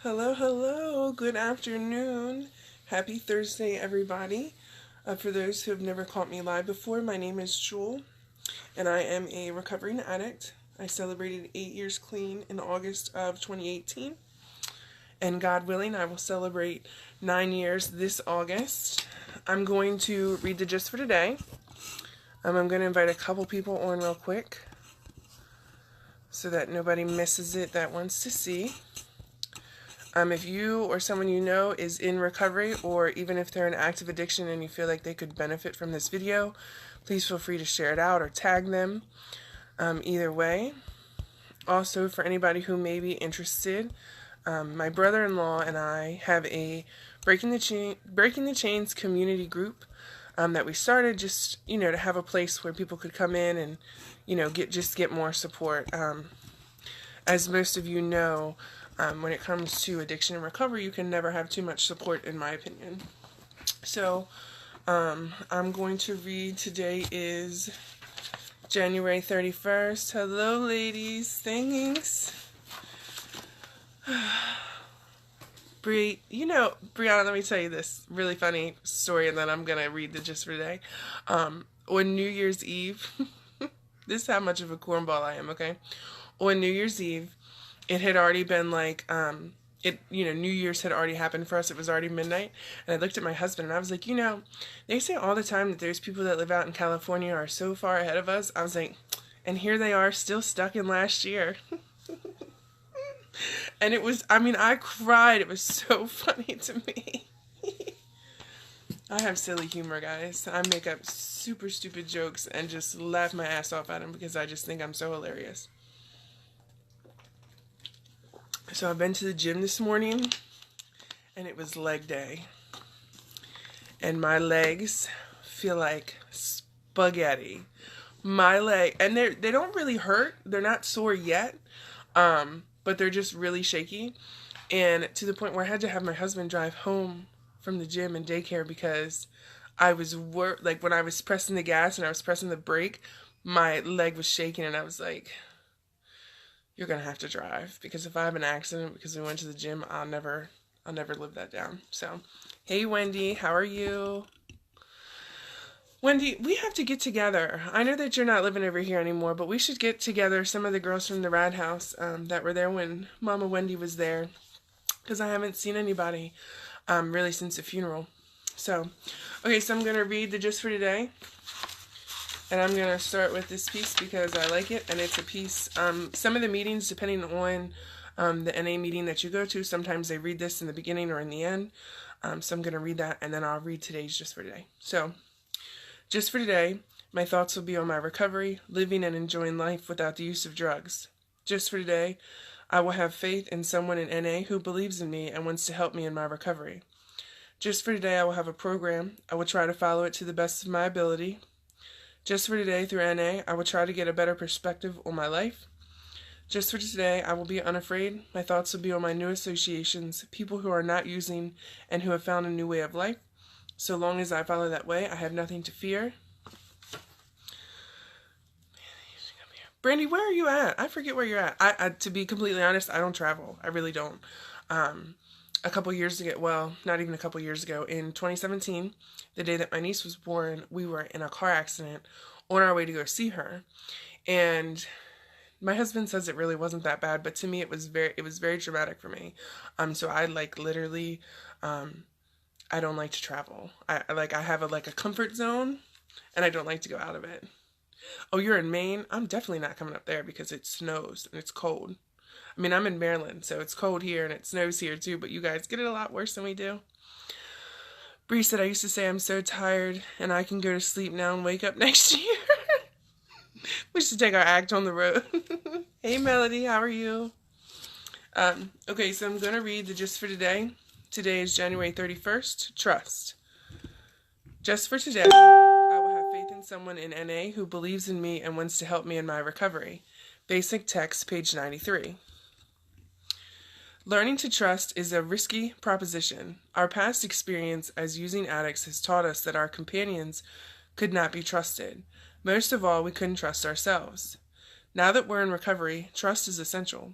Hello, hello. Good afternoon. Happy Thursday, everybody. For those who have never caught me live before, my name is Jewel, and I am a recovering addict. I celebrated 8 years clean in August of 2018, and God willing, I will celebrate 9 years this August. I'm going to read the gist for today. I'm going to invite a couple people on real quick so that nobody misses it that wants to see. If you or someone you know is in recovery, or even if they're in active addiction and you feel like they could benefit from this video, please feel free to share it out or tag them. Either way. Also, for anybody who may be interested, my brother-in-law and I have a Breaking the Chains community group that we started just, to have a place where people could come in and, get more support. As most of you know, when it comes to addiction and recovery, you can never have too much support, in my opinion. So, I'm going to read. Today is January 31st. Hello, ladies. Thanks. Brianna, let me tell you this really funny story, and then I'm going to read the gist for today. On New Year's Eve, this is how much of a cornball I am, okay? On New Year's Eve, it had already been like, New Year's had already happened for us. It was already midnight. And I looked at my husband and I was like, they say all the time that there's people that live out in California are so far ahead of us. I was like, and here they are still stuck in last year. And I cried. It was so funny to me. I have silly humor, guys. I make up super stupid jokes and just laugh my ass off at them because I just think I'm so hilarious. So I've been to the gym this morning, and it was leg day. And my legs feel like spaghetti. And they don't really hurt. They're not sore yet, but they're just really shaky. And to the point where I had to have my husband drive home from the gym and daycare because I was when I was pressing the gas and I was pressing the brake, my leg was shaking, and I was like, you're gonna have to drive, because if I have an accident because we went to the gym, I'll never live that down. So, hey Wendy, how are you? Wendy, we have to get together. I know that you're not living over here anymore, but we should get together, some of the girls from the Rad House that were there when Mama Wendy was there, because I haven't seen anybody really since the funeral. So, okay, so I'm gonna read the gist for today. And I'm going to start with this piece because I like it, and it's a piece, some of the meetings, depending on the NA meeting that you go to, sometimes they read this in the beginning or in the end. So I'm going to read that, and then I'll read today's just for today. So, just for today, my thoughts will be on my recovery, living and enjoying life without the use of drugs. Just for today, I will have faith in someone in NA who believes in me and wants to help me in my recovery. Just for today, I will have a program. I will try to follow it to the best of my ability. Just for today, through NA, I will try to get a better perspective on my life. Just for today, I will be unafraid. My thoughts will be on my new associations, people who are not using and who have found a new way of life. So long as I follow that way, I have nothing to fear. Brandy, where are you at? I forget where you're at. I to be completely honest, I don't travel. I really don't. A couple years ago, well, not even a couple years ago, in 2017, the day that my niece was born, we were in a car accident on our way to go see her. And my husband says it really wasn't that bad, but to me it was very traumatic for me. So I literally, I don't like to travel. I have a comfort zone, and I don't like to go out of it. Oh, you're in Maine? I'm definitely not coming up there because it snows and it's cold. I mean, I'm in Maryland, so it's cold here and it snows here too, but you guys get it a lot worse than we do. Bree said, I used to say I'm so tired and I can go to sleep now and wake up next year. We should take our act on the road. Hey, Melody, how are you? Okay, so I'm going to read the gist for today. Today is January 31st. Trust. Just for today, I will have faith in someone in NA who believes in me and wants to help me in my recovery. Basic text, page 93. Learning to trust is a risky proposition. Our past experience as using addicts has taught us that our companions could not be trusted. Most of all, we couldn't trust ourselves. Now that we're in recovery, trust is essential.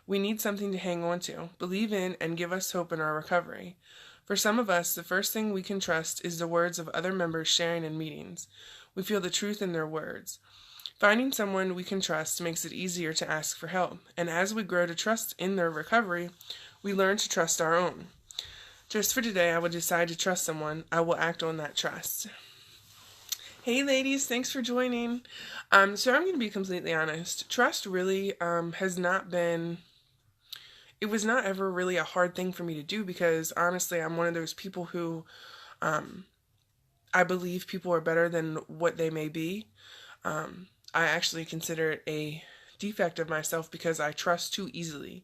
We need something to hang on to, believe in, and give us hope in our recovery. For some of us, the first thing we can trust is the words of other members sharing in meetings. We feel the truth in their words. Finding someone we can trust makes it easier to ask for help, and as we grow to trust in their recovery, we learn to trust our own. Just for today, I will decide to trust someone. I will act on that trust. Hey ladies, thanks for joining. So I'm going to be completely honest. Trust really has not been... It was not ever really a hard thing for me to do because, honestly, I'm one of those people who I believe people are better than what they may be. I actually consider it a defect of myself because I trust too easily.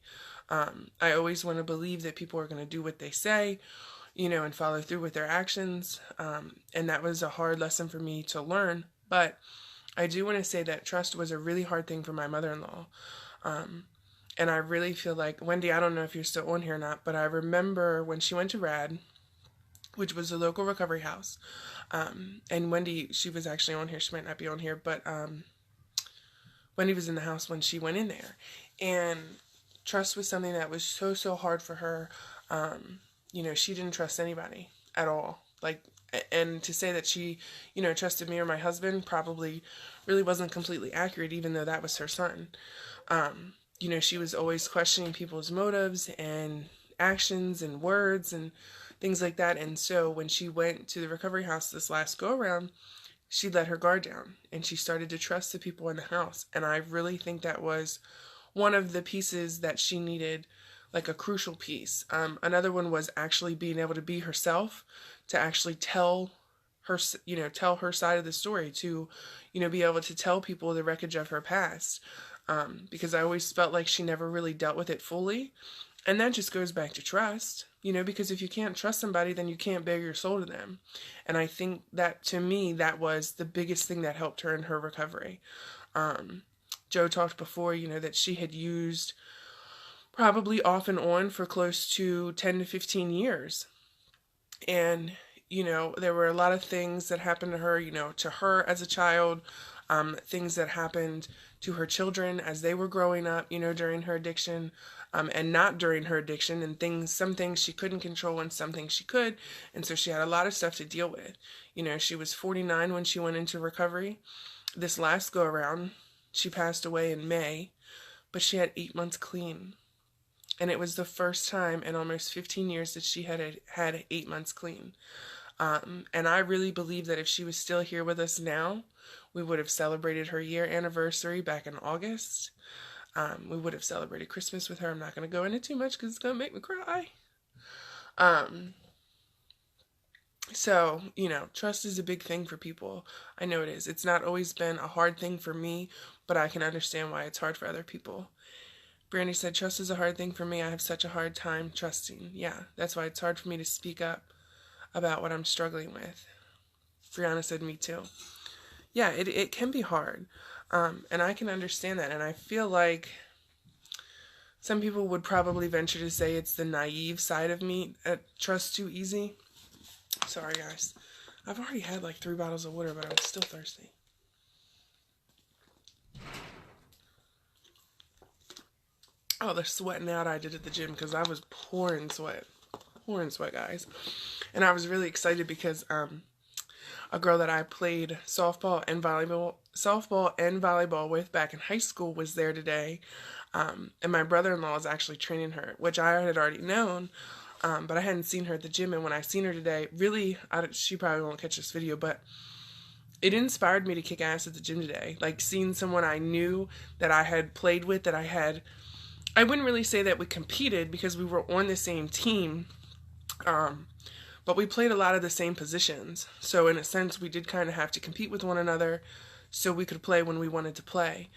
I always want to believe that people are going to do what they say, and follow through with their actions. And that was a hard lesson for me to learn. But I do want to say that trust was a really hard thing for my mother-in-law. And I really feel like, Wendy, I don't know if you're still on here or not, but I remember when she went to RAD, which was a local recovery house. And Wendy, she was actually on here. She might not be on here, but Wendy was in the house when she went in there. And trust was something that was so hard for her. She didn't trust anybody at all. And to say that she, trusted me or my husband probably really wasn't completely accurate, even though that was her son. She was always questioning people's motives and actions and words and things like that. And so when she went to the recovery house this last go around, she let her guard down and she started to trust the people in the house. And I really think that was one of the pieces that she needed, like a crucial piece. Another one was actually being able to be herself, to actually tell her side of the story, to, be able to tell people the wreckage of her past. Because I always felt like she never really dealt with it fully. And that just goes back to trust, because if you can't trust somebody, then you can't bare your soul to them. And I think that, to me, that was the biggest thing that helped her in her recovery. Joe talked before, that she had used probably off and on for close to 10 to 15 years. And, there were a lot of things that happened to her as a child, things that happened to her children as they were growing up, during her addiction, and not during her addiction, and some things she couldn't control and some things she could. And so she had a lot of stuff to deal with. She was 49 when she went into recovery. This last go around, she passed away in May, but she had 8 months clean. And it was the first time in almost 15 years that she had 8 months clean. And I really believe that if she was still here with us now, we would have celebrated her year anniversary back in August. We would have celebrated Christmas with her. I'm not going to go into too much because it's going to make me cry. So, trust is a big thing for people. I know it is. It's not always been a hard thing for me, but I can understand why it's hard for other people. Brandy said, trust is a hard thing for me. I have such a hard time trusting. Yeah, that's why it's hard for me to speak up about what I'm struggling with. Brianna said, me too. Yeah, it can be hard. And I can understand that. And I feel like some people would probably venture to say it's the naive side of me that trusts too easy. Sorry, guys. I've already had like 3 bottles of water, but I'm still thirsty. Oh, the sweating out I did at the gym because I was pouring sweat, guys. And I was really excited because a girl that I played softball and volleyball with back in high school was there today. And my brother-in-law is actually training her, which I had already known, but I hadn't seen her at the gym. And when I seen her today, really, she probably won't catch this video, but it inspired me to kick ass at the gym today. Like seeing someone I knew that I had played with, that I wouldn't really say that we competed because we were on the same team, but we played a lot of the same positions. So in a sense, we did kind of have to compete with one another so we could play when we wanted to play.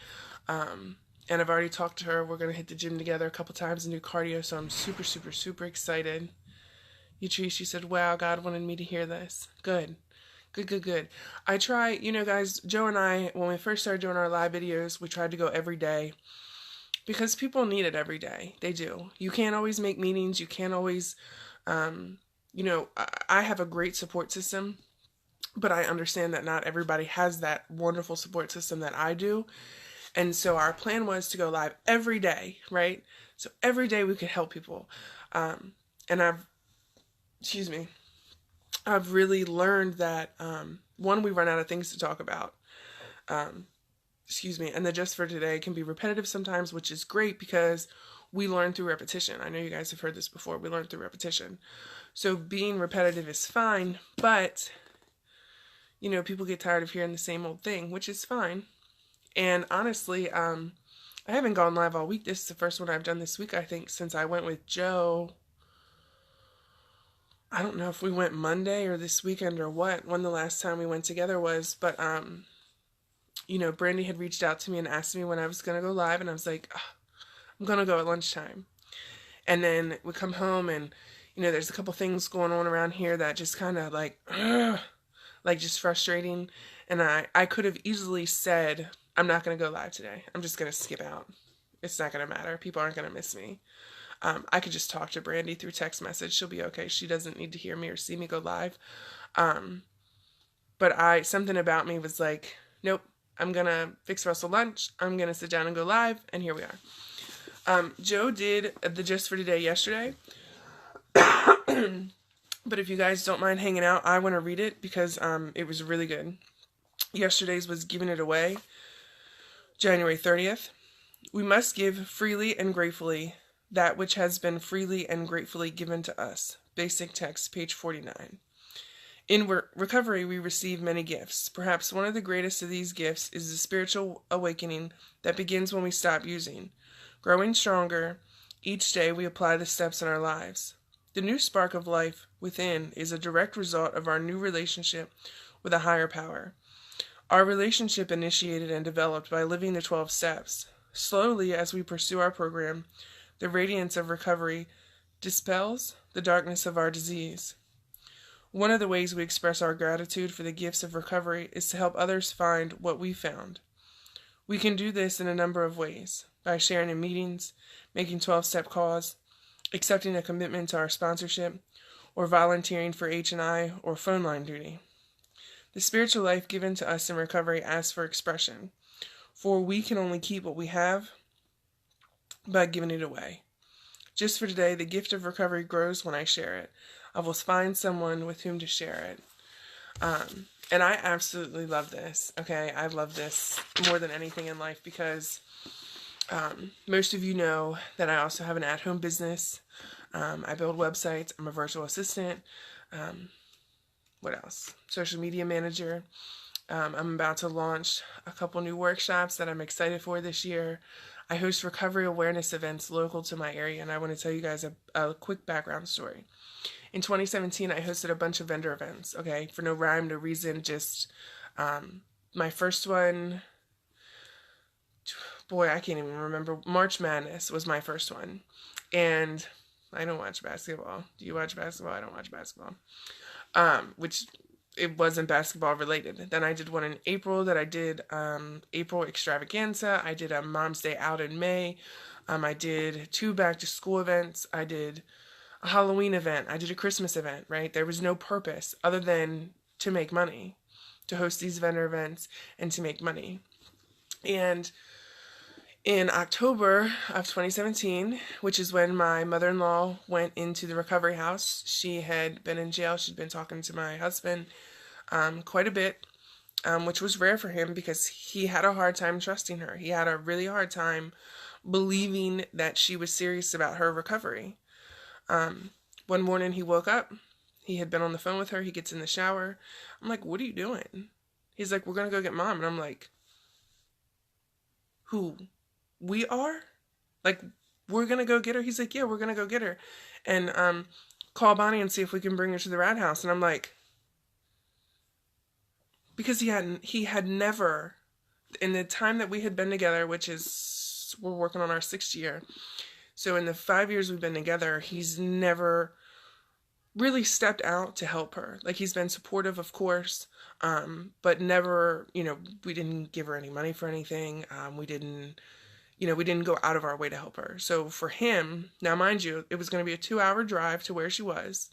And I've already talked to her. We're going to hit the gym together a couple times and do cardio, so I'm super excited. Yatrice, she said, wow, God wanted me to hear this. Good. I try, guys, Joe and I, when we first started doing our live videos, we tried to go every day because people need it every day. They do. You can't always make meetings. You can't always, I have a great support system, but I understand that not everybody has that wonderful support system that I do. And so our plan was to go live every day, right? So every day we could help people. And I've really learned that, one, we run out of things to talk about. And the just for today can be repetitive sometimes, which is great because we learn through repetition. I know you guys have heard this before. We learn through repetition. So being repetitive is fine, but, people get tired of hearing the same old thing, which is fine. And honestly, I haven't gone live all week. This is the first one I've done this week, I think, since I went with Joe. I don't know if we went Monday or this weekend or when the last time we went together was, but, Brandy had reached out to me and asked me when I was going to go live, and I was like, I'm going to go at lunchtime. And then we come home and, there's a couple things going on around here that just kind of just frustrating. And I could have easily said, I'm not going to go live today. I'm just going to skip out. It's not going to matter. People aren't going to miss me. I could just talk to Brandy through text message. She'll be okay. She doesn't need to hear me or see me go live. But something about me was like, nope, I'm going to fix Russell lunch. I'm going to sit down and go live. And here we are. Joe did the Just for Today yesterday. But if you guys don't mind hanging out, I want to read it because it was really good. Yesterday's was Giving It Away, January 30th. We must give freely and gratefully that which has been freely and gratefully given to us. Basic text, page 49. In recovery, we receive many gifts. Perhaps one of the greatest of these gifts is the spiritual awakening that begins when we stop using. Growing stronger, each day we apply the steps in our lives. The new spark of life within is a direct result of our new relationship with a higher power. Our relationship initiated and developed by living the 12 steps. Slowly, as we pursue our program, the radiance of recovery dispels the darkness of our disease. One of the ways we express our gratitude for the gifts of recovery is to help others find what we found. We can do this in a number of ways: by sharing in meetings, making 12-step calls, accepting a commitment to our sponsorship, or volunteering for H&I or phone line duty. The spiritual life given to us in recovery asks for expression, for we can only keep what we have by giving it away. Just for today, the gift of recovery grows when I share it. I will find someone with whom to share it. And I absolutely love this, okay? I love this more than anything in life because most of you know that I also have an at-home business. I build websites. I'm a virtual assistant. What else? Social media manager. I'm about to launch a couple new workshops that I'm excited for this year. I host recovery awareness events local to my area, and I want to tell you guys a quick background story. In 2017, I hosted a bunch of vendor events, okay? For no rhyme, no reason, just my first one, boy, I can't even remember. March Madness was my first one. And I don't watch basketball. Do you watch basketball? I don't watch basketball. Which it wasn't basketball related. Then I did one in April that I did April extravaganza. I did a Mom's Day out in May. I did 2 back to school events. I did a Halloween event. I did a Christmas event, right? There was no purpose other than to make money, to host these vendor events and to make money. And in October of 2017, which is when my mother-in-law went into the recovery house, she had been in jail. She'd been talking to my husband quite a bit, which was rare for him because he had a hard time trusting her. He had a really hard time believing that she was serious about her recovery. One morning he woke up. He had been on the phone with her. He gets in the shower. I'm like, what are you doing? He's like, we're going to go get Mom. And I'm like, who? We are? Like, we're going to go get her? He's like, yeah, we're going to go get her. And call Bonnie and see if we can bring her to the Rat House. And I'm like, because he had never, in the time that we had been together, which is, we're working on our 6th year. So in the 5 years we've been together, he's never really stepped out to help her. Like, he's been supportive, of course, but never, we didn't give her any money for anything. We didn't go out of our way to help her. So for him, now mind you, it was going to be a 2-hour drive to where she was,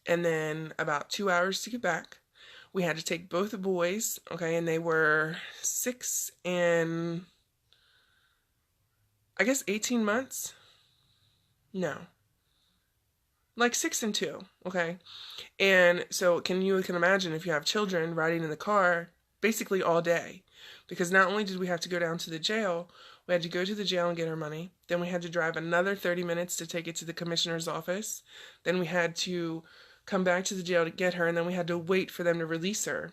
and then about 2 hours to get back. We had to take both the boys, okay, and they were 6 and I guess 18 months? No. Like 6 and 2, okay? And so you can imagine if you have children riding in the car basically all day. Because not only did we have to go down to the jail, we had to go to the jail and get our money. Then we had to drive another 30 minutes to take it to the commissioner's office. Then we had to come back to the jail to get her, and then we had to wait for them to release her.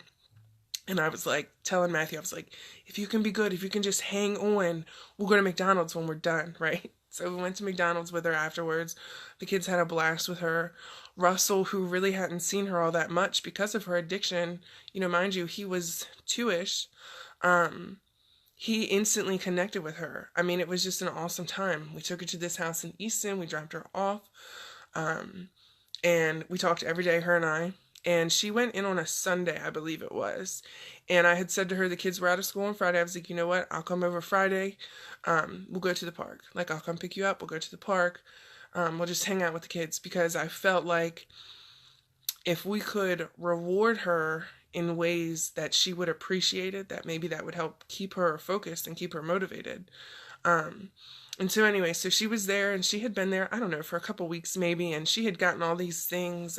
And I was like, telling Matthew, I was like, if you can be good, if you can just hang on, we'll go to McDonald's when we're done, right? So we went to McDonald's with her afterwards. The kids had a blast with her. Russell, who really hadn't seen her all that much because of her addiction, mind you, he was 2-ish. He instantly connected with her. I mean, it was just an awesome time. We took her to this house in Easton. We dropped her off. And we talked every day, her and I. And she went in on a Sunday, I believe it was. And I had said to her, the kids were out of school on Friday. I was like, you know what? I'll come over Friday. We'll go to the park. Like, I'll come pick you up. We'll go to the park. We'll just hang out with the kids, because I felt like if we could reward her in ways that she would appreciate it, that maybe that would help keep her focused and keep her motivated. And so anyway, so she was there, and she had been there, I don't know, for a couple weeks maybe, and she had gotten all these things.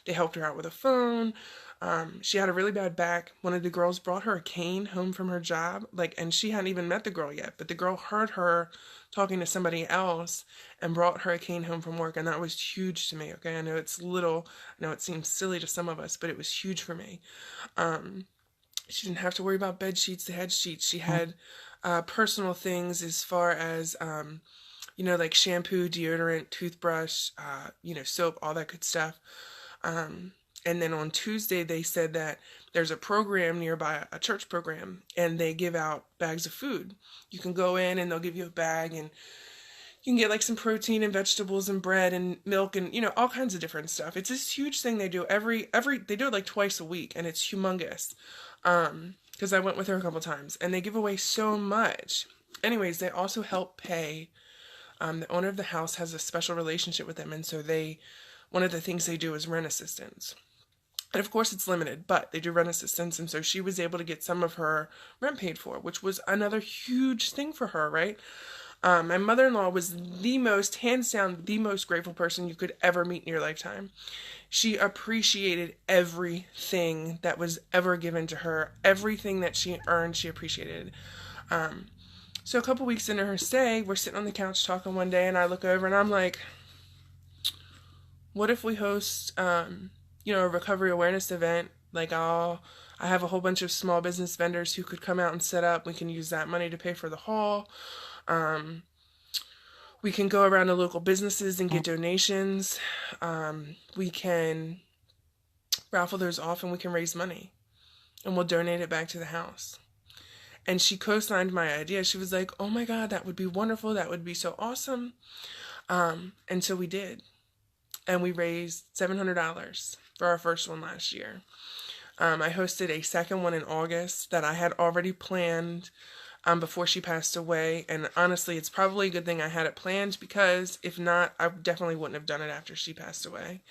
They helped her out with a phone. She had a really bad back. One of the girls brought her a cane home from her job, and she hadn't even met the girl yet, but the girl heard her talking to somebody else and brought her a cane home from work, and that was huge to me, okay? I know it's little, I know it seems silly to some of us, but it was huge for me. She didn't have to worry about bed sheets, the head sheets. She had personal things as far as, like shampoo, deodorant, toothbrush, soap, all that good stuff. And then on Tuesday, they said that there's a program nearby, a church program, and they give out bags of food. You can go in and they'll give you a bag, and you can get some protein and vegetables and bread and milk and, all kinds of different stuff. It's this huge thing they do they do it twice a week, and it's humongous. Because I went with her a couple times, and they give away so much. Anyways, they also help pay. The owner of the house has a special relationship with them, and so one of the things they do is rent assistance. And of course it's limited, but they do rent assistance, and so she was able to get some of her rent paid for, which was another huge thing for her, right? My mother-in-law was hands down, the most grateful person you could ever meet in your lifetime. She appreciated everything that was ever given to her. Everything that she earned, she appreciated. So a couple weeks into her stay, we're sitting on the couch talking one day, and I look over and I'm like, what if we host, a recovery awareness event? I have a whole bunch of small business vendors who could come out and set up. We can use that money to pay for the hall. We can go around to local businesses and get donations. We can raffle those off, and we can raise money, and we'll donate it back to the house. And she co-signed my idea. She was like, oh my God, that would be wonderful. That would be so awesome. And so we did. And we raised $700 for our first one last year. I hosted a second one in August that I had already planned before she passed away. And honestly, it's probably a good thing I had it planned, because if not, I definitely wouldn't have done it after she passed away.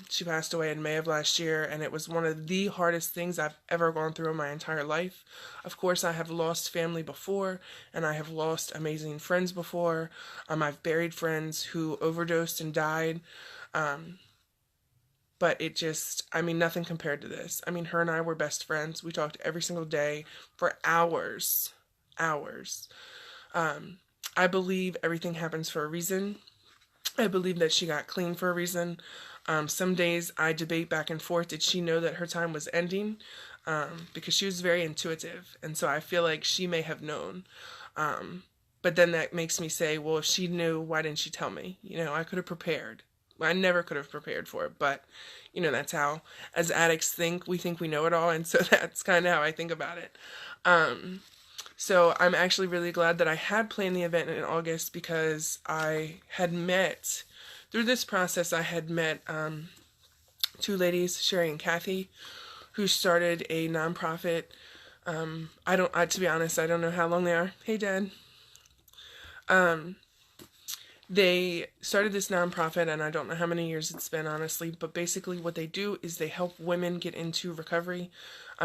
She passed away in May of last year, and it was one of the hardest things I've ever gone through in my entire life. Of course, I have lost family before, and I have lost amazing friends before. I've buried friends who overdosed and died. But it just, nothing compared to this. Her and I were best friends. We talked every single day for hours. I believe everything happens for a reason. I believe that she got clean for a reason. Some days I debate back and forth. Did she know that her time was ending? Because she was very intuitive. And so I feel like she may have known. But then that makes me say, well, if she knew, why didn't she tell me? I could have prepared. I never could have prepared for it, but, that's how, as addicts we think we know it all, and so that's kind of how I think about it. So I'm actually really glad that I had planned the event in August, because I had met, through this process, I had met two ladies, Sherry and Kathy, who started a nonprofit. To be honest, I don't know how long they are. Hey, Dad. They started this nonprofit, and I don't know how many years it's been, honestly, but basically what they do is they help women get into recovery.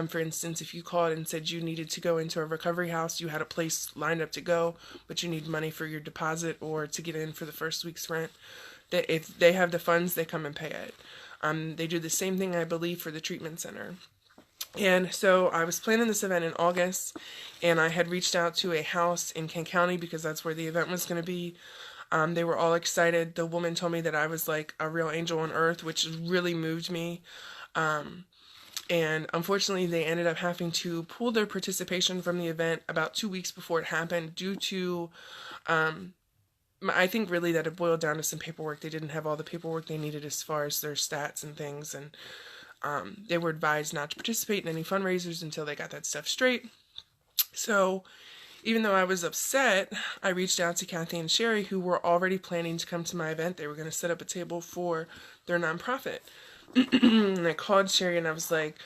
For instance, if you called and said you needed to go into a recovery house, you had a place lined up to go, but you need money for your deposit or to get in for the first week's rent, if they have the funds, they come and pay it. They do the same thing, I believe, for the treatment center. And so I was planning this event in August, and I had reached out to a house in Kent County because that's where the event was going to be. They were all excited. The woman told me that I was like a real angel on earth, which really moved me. And unfortunately, they ended up having to pull their participation from the event about 2 weeks before it happened due to, I think really that it boiled down to some paperwork. They didn't have all the paperwork they needed as far as their stats and things. And they were advised not to participate in any fundraisers until they got that stuff straight. So even though I was upset, I reached out to Kathy and Sherry, who were already planning to come to my event. They were going to set up a table for their nonprofit. And I called Sherry and I was like,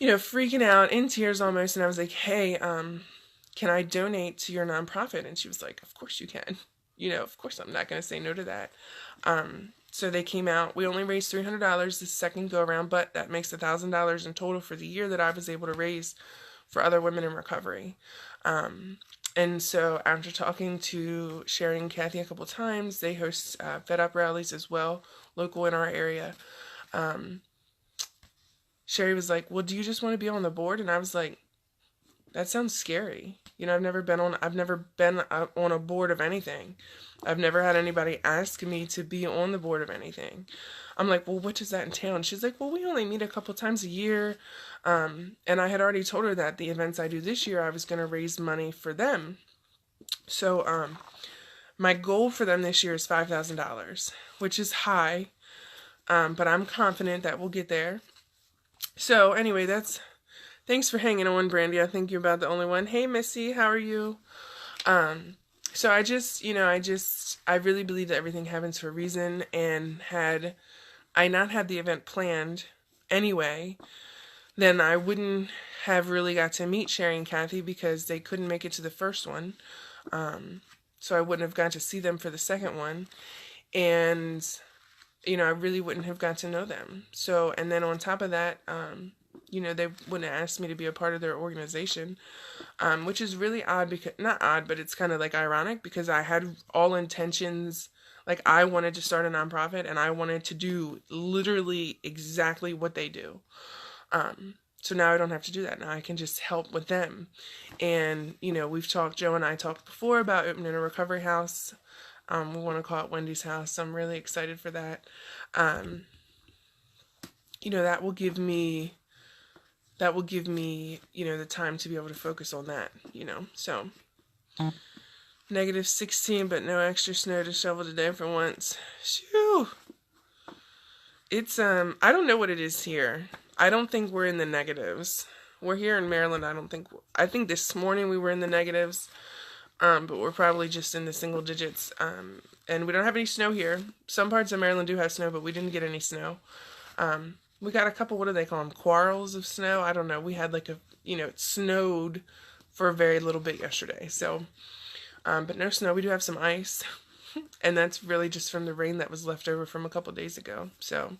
freaking out, in tears almost. And I was like, hey, can I donate to your nonprofit? And she was like, of course you can. Of course I'm not going to say no to that. So they came out. We only raised $300 the second go around, but that makes $1,000 in total for the year that I was able to raise for other women in recovery. And so after talking to Sherry and Kathy a couple times, they host Fed Up rallies as well, local in our area. Sherry was like, well, do you just want to be on the board? And I was like, that sounds scary. I've never been on a board of anything. I've never had anybody ask me to be on the board of anything. I'm like, well, what does that entail? And she's like, well, we only meet a couple times a year. And I had already told her that the events I do this year, I was going to raise money for them. So, my goal for them this year is $5,000, which is high. But I'm confident that we'll get there. So anyway, thanks for hanging on, Brandy. I think you're about the only one. Hey, Missy, how are you? So I really believe that everything happens for a reason, and had I not had the event planned anyway, then I wouldn't have really got to meet Sherry and Kathy because they couldn't make it to the first one. So I wouldn't have got to see them for the second one. And, I really wouldn't have got to know them. So, and then on top of that, they wouldn't have asked me to be a part of their organization, which is really odd because, not odd, but it's kind of like ironic because I had all intentions, like I wanted to start a nonprofit and I wanted to do literally exactly what they do. So now I don't have to do that. Now I can just help with them. And, Joe and I talked before about opening a recovery house. We want to call it Wendy's house. So I'm really excited for that. That will give me, the time to be able to focus on that, so. -16, but no extra snow to shovel today for once. Shoo! It's, I don't know what it is here. I don't think we're in the negatives. We're here in Maryland. I think this morning we were in the negatives, but we're probably just in the single digits. And we don't have any snow here. Some parts of Maryland do have snow, but we didn't get any snow. We got a couple, what do they call them? Quarrels of snow? I don't know. We had like it snowed for a very little bit yesterday. So, but no snow. We do have some ice. And that's really just from the rain that was left over from a couple days ago. So,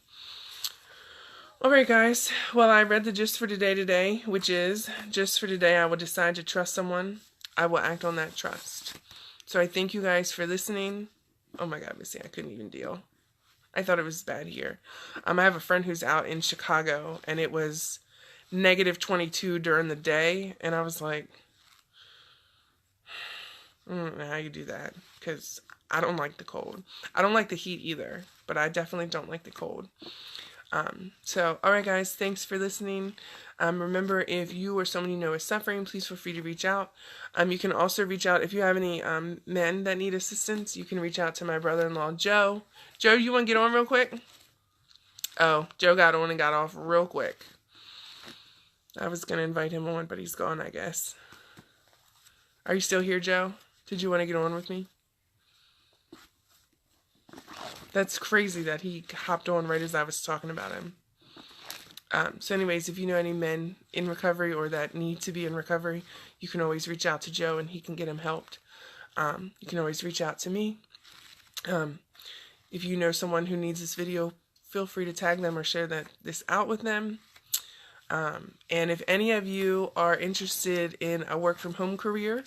alright guys. Well, I read the gist for today, which is, just for today, I will decide to trust someone. I will act on that trust. So I thank you guys for listening. Oh my God, Missy, I couldn't even deal. I thought it was bad here. I have a friend who's out in Chicago, and it was -22 during the day, and I was like, I don't know how you do that, because I don't like the cold. I don't like the heat either, but I definitely don't like the cold. So, alright guys, thanks for listening. Remember, if you or someone you know is suffering, please feel free to reach out. You can also reach out, if you have any men that need assistance, you can reach out to my brother-in-law, Joe. Joe, you want to get on real quick? Oh, Joe got on and got off real quick. I was going to invite him on, but he's gone, I guess. Are you still here, Joe? Did you want to get on with me? That's crazy that he hopped on right as I was talking about him. So anyways, if you know any men in recovery or that need to be in recovery, you can always reach out to Joe and he can get him helped. You can always reach out to me. If you know someone who needs this video, feel free to tag them or share this out with them. And if any of you are interested in a work from home career,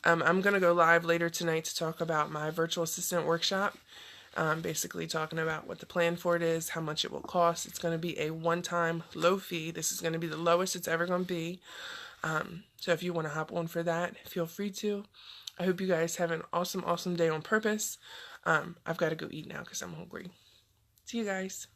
I'm going to go live later tonight to talk about my virtual assistant workshop. Basically talking about what the plan for it is, how much it will cost. It's going to be a one-time low fee. This is going to be the lowest it's ever going to be. So if you want to hop on for that, feel free to. I hope you guys have an awesome, awesome day on purpose. I've got to go eat now because I'm hungry. See you guys.